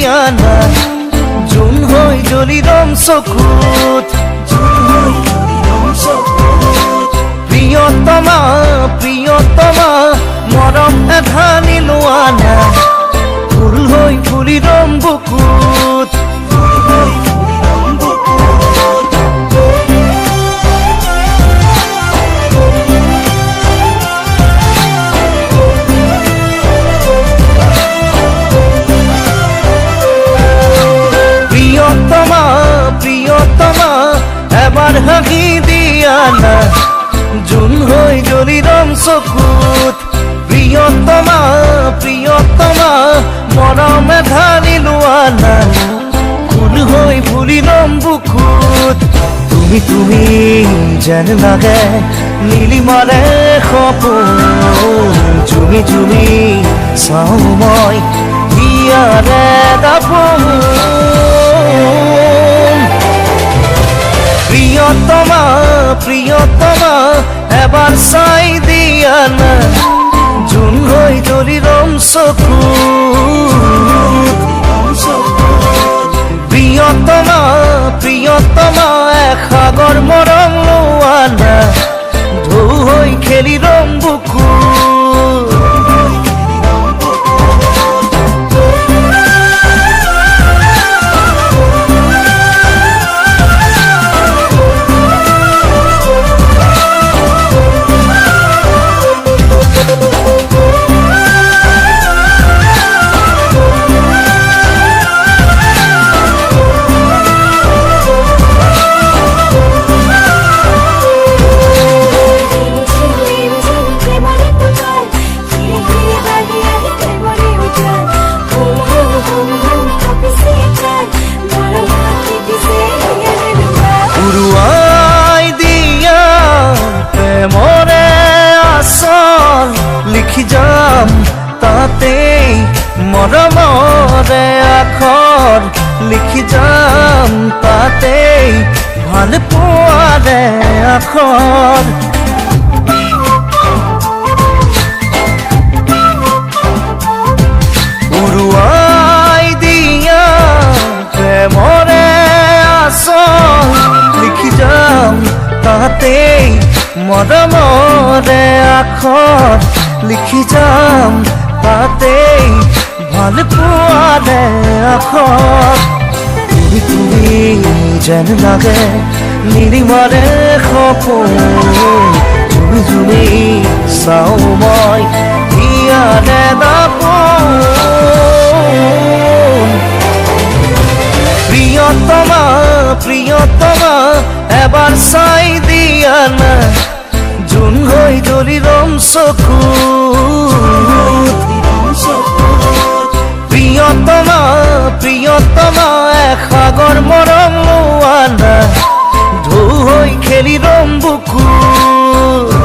দিয়া না জোন হৈ জ্বলিৰম চকুত প্ৰিয়তমা প্ৰিয়তমা মৰম এধানি লোৱা না ফুল হৈ ফুলিৰম বুকুত প্ৰিয়তমা এবাৰ হাগি দিয়া না জোন হৈ জ্বলিৰম চকুত প্ৰিয়তমা প্ৰিয়তমা মৰম এধানি লোৱা না ফুল হৈ ফুলিৰম বুকুত তুমি তুমি যেন লাগে নীলিমাৰে সপোন জুমি জুমি চাওঁ মই হিয়াৰে দাপোন প্ৰিয়তমা প্ৰিয়তমা এবাৰ চাই দিয়া না জোন হৈ জ্বলিৰম চকুত প্ৰিয়তমা প্ৰিয়তমা সাগৰ মৰম লোৱা না ঢৌ হৈ খেলিৰম বুকুত লিখি যাম তাতেই মৰমৰে আখৰ লিখি যাম তাতেই ভাল পোৱাৰে আখৰ উৰুৱাই দিয়া প্ৰেমৰে আচল লিখি যাম তাতেই মৰমৰে আখৰ লিখি যাম তাতেই ভাল পোৱাৰে আখৰ তুমি তুমি যেন লাগে নীলিমাৰে সপোন জুমি জুমি চাওঁ মই হিয়াৰে দাপোন প্ৰিয়তমা প্ৰিয়তমা এবাৰ চাই দিয়া না জোন হৈ জ্বলিৰম চকুত প্ৰিয়তমা প্ৰিয়তমা সাগৰ মৰম লোৱা না ঢৌ হৈ খেলিৰম বুকুত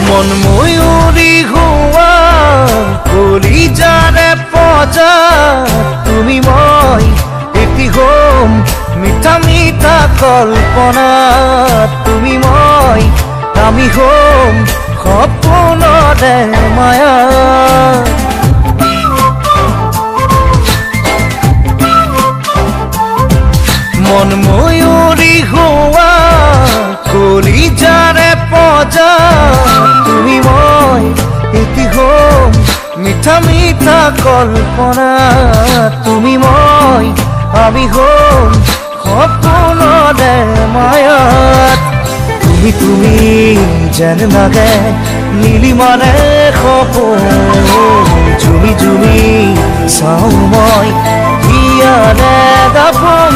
মন ময়ূৰী হোৱা কলিজাৰে পজা তুমি মই এটি হম মিঠা মিঠা কল্পনা তুমি মই আমি হম সপোনৰে মায়া মন ময়ূৰী হোৱা কলিজাৰে পজা তুমি মই এটি হম মিঠা মিঠা কল্পনা তুমি মই আমি হম সপোনৰে মায়াত তুমি তুমি যেন লাগে নীলিমাৰে সপোন জুমি জুমি চাওঁ মই হিয়াৰে দাপোন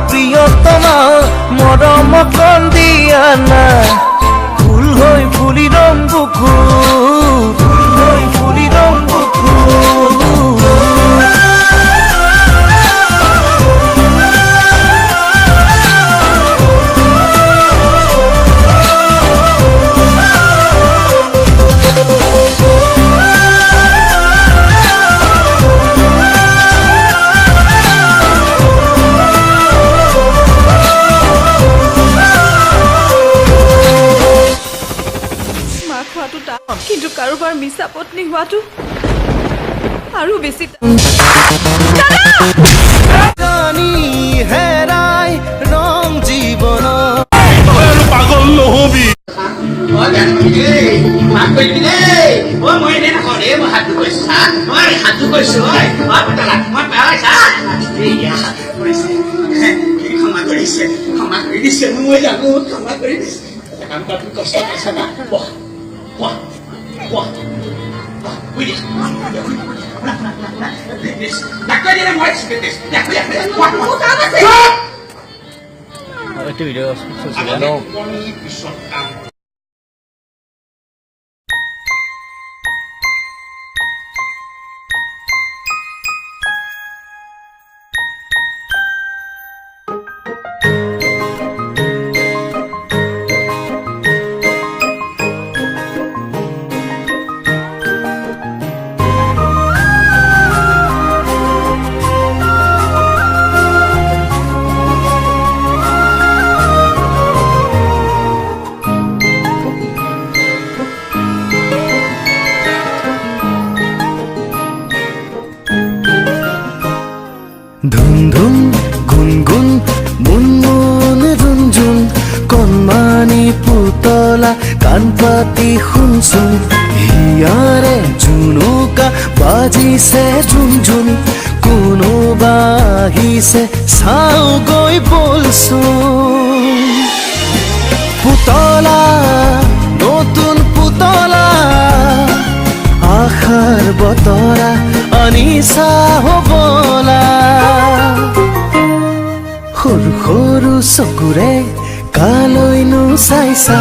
প্ৰিয়তমা মৰম কণ দিয়া না ফুল হৈ ফুলি ৰং বুকু ফুল হৈ ফুলি ৰং বুকু কিন্তু কাৰোবাৰ মিছা পত্নী হোৱাটো আৰু বেছি জানি হেৰাই ৰং জীৱন পাগল নহবি Itu video sosial no. ধুম ধুম গুন গুন মুন মুন ঝুনঝুন কণমানি পুতলা কাণ পাতি শুনচোন হিয়াৰে জুনুকা বাজিছে ঝুনঝুন কোনোবা আহিছে চাও গৈ বলচোন পুতলা নতুন পুতলা আশাৰ বতৰা আনিছা হবলা সৰু সৰু চকুৰে কালৈনো চাইছা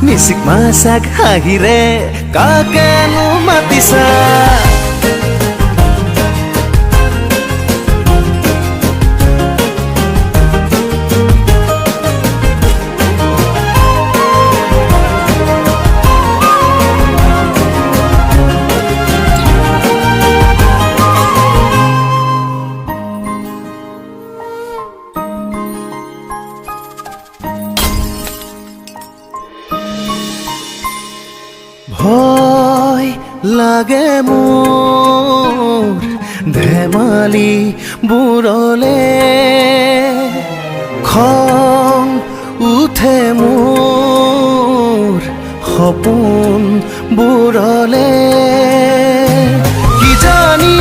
মিচিক মাছাক হাঁহিৰে কাকেনো মাতিছা ভয় লাগে মোৰ ধেমালি বুৰলে খং উঠে মোৰ সপোন বুৰলে কিজানি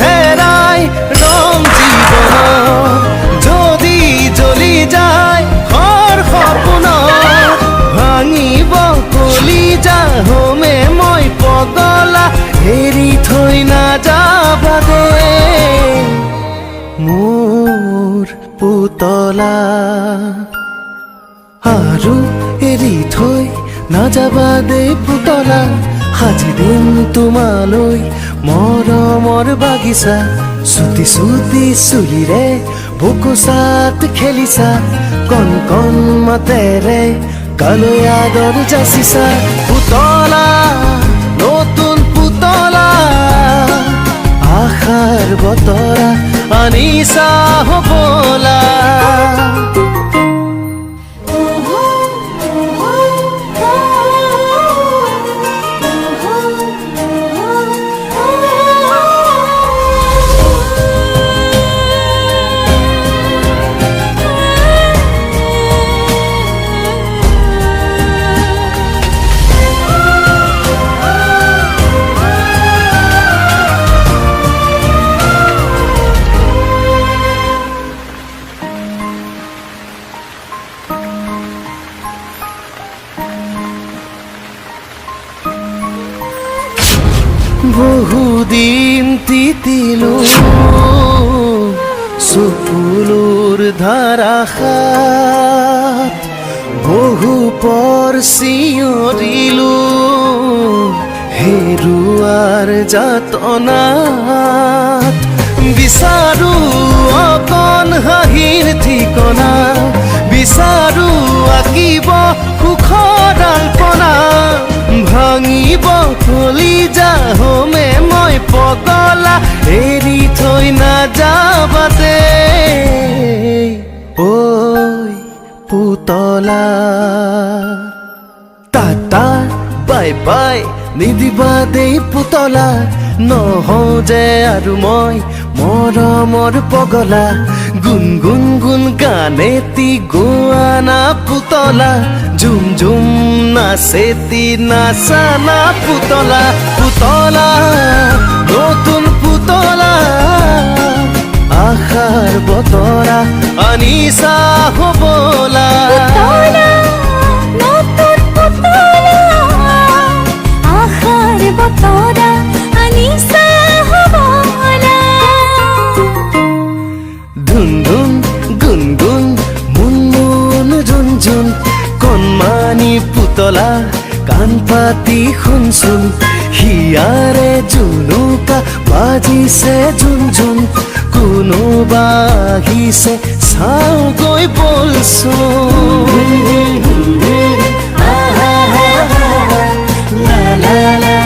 হেৰাই ৰং জীৱন যদি জ্বলি যায় ঘৰ সপোন ভাঙিব কলিজা হমে মই পগলা এৰি থৈ নাযাবা দে মোৰ পুতলা আৰু এৰি থৈ নাযাবা দে পুতলা সাজি দিম তোমালৈ মৰমৰ বাগিচা চুটি চুটি চুলিৰে বুকুচাত খেলিছা কণ কণ মাতেৰে কালৈ আদৰ যাচিছা পুতলা নতুন পুতলা আশাৰ বতৰা আনিছা হবলা বহুদিন তিতিলো চকুলো চকুৰ ধাৰাসাত বহু পৰ চিঞৰিলো হেৰুৱাৰ যাতনাত বিচাৰো অকণ হাঁহিৰ ঠিকনা বিচাৰো আঁকিব সুখৰ আল্পনা ভাঙিব কলিজা হোমে মই পগলা এৰি থৈ নাযাবাতে ঐ পুতলা টাটা বাই বাই নিদিবা দেই পুতলা নহওঁ যে আৰু মই মৰমৰ পগলা গুণ গুণ গুণ গানেতি গোৱানা পুতলা ঝুম ঝুম নাচেতি নাচানা পুতলা পুতলা নতুন পুতলা আশাৰ বতৰা আনিছা হবলা নতুন পুতলা আশাৰ বতৰা আনিছা হবলা ধুন ধুন গুণ গুণ মুন মুন ঝুন ঝুন কণমানি পুতলা কাণ পাতি শুনচোন হিয়াৰে জুনুকা বাজিছে ঝুন ঝুন কোনোবা আহিছে চাওঁগৈ বলচোন লা লা লা